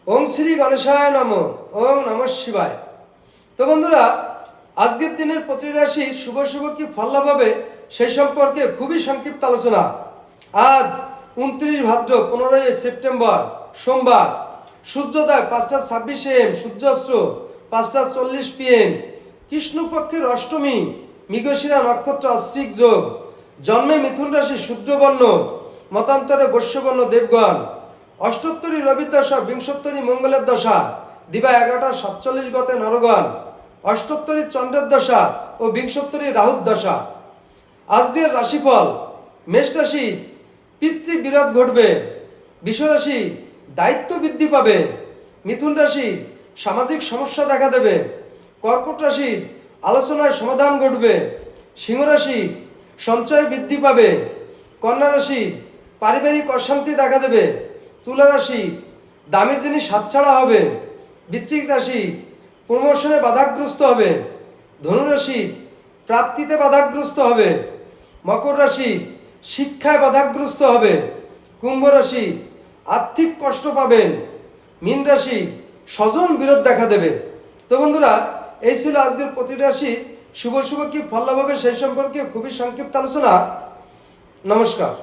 ওম শ্রী গণেশায় নমঃ। ওম নমঃ শিবায়। তো বন্ধুরা, আজকের দিনের প্রতিটি রাশি শুভ শুভ কি ফল লাভ হবে সেই সম্পর্কে খুবই সংক্ষিপ্ত আলোচনা। আজ 29 ভাদ্র 15 সেপ্টেম্বর সোমবার, সূর্যোদয় 5:26 AM, সূর্যাস্ত 5:40 PM, কৃষ্ণপক্ষের অষ্টমী, মৃগশিরা নক্ষত্র, অশ্বিক যোগ, জন্মে মিথুন রাশি, শূদ্রবর্ণ, মতান্তরে বৈশ্যবর্ণ দেবগণ, অষ্টোত্তরী রবি দশা, বিংশোত্তরী মঙ্গলের দশা, দিবা 11:47 গতে নরগণ, অষ্টোত্তরী চন্দ্রের দশা ও বিংশোত্তরী রাহুর দশা। আজকের রাশিফল: মেষ রাশি পিতৃবিরোধ ঘটবে, বৃষ রাশি দায়িত্ব বৃদ্ধি পাবে, মিথুন রাশি সামাজিক সমস্যা দেখা দেবে, কর্কট রাশির আলোচনায় সমাধান ঘটবে, সিংহ রাশির সঞ্চয় বৃদ্ধি পাবে, কন্যা রাশির পারিবারিক অশান্তি দেখা দেবে, তুলা রাশির দামি জিনিস হাতছাড়া হবে, বৃশ্চিক রাশির প্রমোশনে বাধাগ্রস্ত হবে, ধনু রাশির প্রাপ্তিতে বাধাগ্রস্ত হবে, মকর রাশি শিক্ষায় বাধাগ্রস্ত হবে, কুম্ভ রাশি আর্থিক কষ্ট পাবেন, মীন রাশি স্বজন বিরোধ দেখা দেবে। তো বন্ধুরা, এই ছিল আজকের প্রতিটি রাশি শুভ শুভ কি ফল লাভ হবে সেই সম্পর্কে খুবই সংক্ষিপ্ত আলোচনা। নমস্কার।